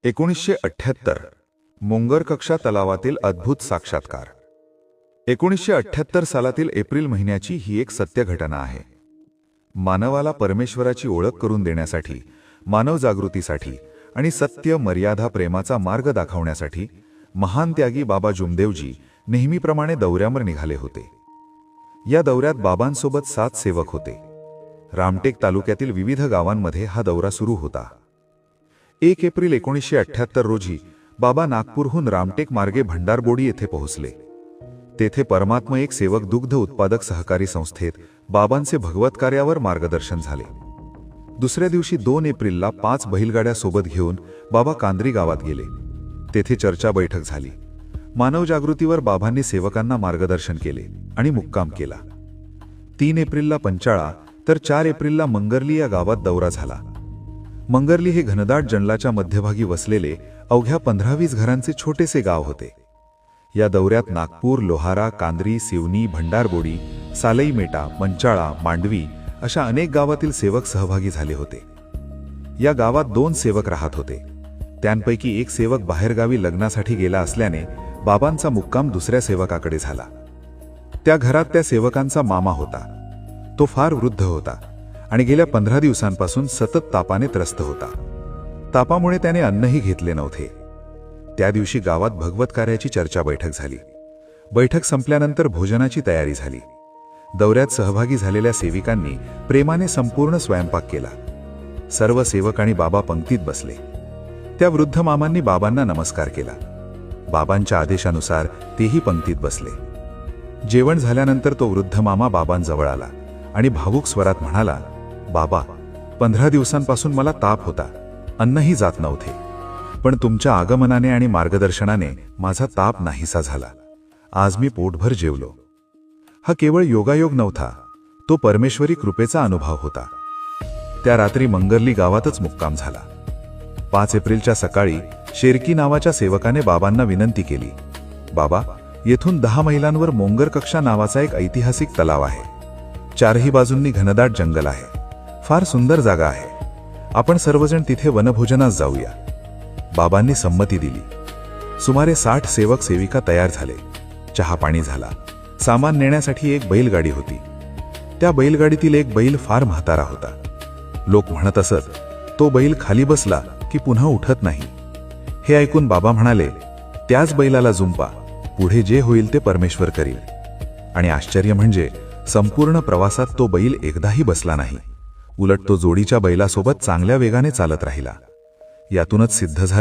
1978 मोंगरकक्षा तलावातील अद्भुत साक्षात्कार। 1978 सालातील एप्रिल महिन्याची ही एक सत्य घटना आहे। मानवाला परमेश्वराची ओळख करून देण्यासाठी, मानव जागृतीसाठी आणि सत्य, मर्यादा, प्रेमाचा मार्ग दाखवण्यासाठी महान त्यागी बाबा जुमदेवजी नेहमीप्रमाणे दौऱ्यावर निघाले होते। या दौऱ्यात बाबांसोबत 7 सेवक होते। रामटेक तालुक्यातील विविध गावांमध्ये हा दौरा सुरू होता। 1 एप्रिल 1978 रोजी बाबा नागपूरहून रामटेक मार्गे भंडारबोडी येथे पोहोचले। तेथे परमात्मा एक सेवक दुग्ध उत्पादक सहकारी संस्थेत बाबांचे भगवत कार्यावर मार्गदर्शन झाले। दुसऱ्या दिवशी 2 एप्रिलला 5 बैलगाड्या सोबत घेऊन बाबा कांद्री गावात गेले। तेथे चर्चा बैठक झाली। मानव जागृतीवर बाबांनी सेवकांना मार्गदर्शन केले आणि मुक्काम केला। 3 एप्रिलला पंचाळा तर 4 एप्रिलला मंगरली या गावात दौरा झाला। मंगरली हे घनदाट जंगलाच्या मध्यभागी वसलेले अवघ्या 15-20 घरांचे छोटेसे गाव होते। या दौऱ्यात नागपूर, लोहारा, कांद्री, सिवनी, भंडारबोडी, सालईमेटा, मंचाळा, मांडवी अशा अनेक गावातील सेवक सहभागी झाले होते। या गावात 2 सेवक राहत होते। त्यांपैकी एक सेवक बाहेरगावी लग्नासाठी गेला असल्याने बाबांचा मुक्काम दुसऱ्या सेवकाकडे झाला। त्या घरात त्या सेवकांचा मामा होता। तो फार वृद्ध होता आणि गेल्या 15 दिवसांपासून सतत तापाने त्रस्त होता। तापामुळे त्याने अन्नही घेतले नव्हते। त्या दिवशी गावात भगवत कार्याची चर्चा बैठक झाली। बैठक संपल्यानंतर भोजनाची तयारी झाली। दौऱ्यात सहभागी झालेल्या सेविकांनी प्रेमाने संपूर्ण स्वयंपाक केला। सर्व सेवक आणि बाबा पंक्तीत बसले। त्या वृद्ध मामांनी बाबांना नमस्कार केला। बाबांच्या आदेशानुसार तेही पंक्तीत बसले। जेवण झाल्यानंतर तो वृद्ध मामा बाबांजवळ आला आणि भावुक स्वरात म्हणाला, बाबा, 15 दिवसांपासून मला ताप होता, अन्नही जात नव्हते, पण तुमच्या आगमनाने आणि मार्गदर्शनाने माझा ताप नाहीसा झाला। आज मी पोटभर जेवलो। हा केवळ योगायोग नव्हता, तो परमेश्वरी कृपेचा अनुभव होता। त्या रात्री मंगरली गावातच मुक्काम झाला। 5 एप्रिलच्या सकाळी शेरकी नावाच्या सेवकाने बाबांना विनंती केली, बाबा, येथून 10 मैलांवर मोंगरकक्षा नावाचा एक ऐतिहासिक तलाव आहे। 4ही बाजूंनी घनदाट जंगल आहे। फार सुंदर जागा आहे। आपण सर्वजण तिथे वनभोजनास जाऊया। बाबांनी संमती दिली। सुमारे 60 सेवक सेविका तयार झाले। चहा पाणी झाला। सामान नेण्यासाठी एक बैलगाडी होती। त्या बैलगाडीतील एक बैल फार म्हातारा होता। लोक म्हणत असत, तो बैल खाली बसला की पुन्हा उठत नाही। हे ऐकून बाबा म्हणाले, त्याच बैलाला जुंपा, पुढे जे होईल ते परमेश्वर करील। आणि आश्चर्य म्हणजे संपूर्ण प्रवासात तो बैल एकदाही बसला नाही। उलट तो जोडीच्या बैलासोबत चांगल्या वेगाने चालत राहिला। यातूनच सिद्ध झाले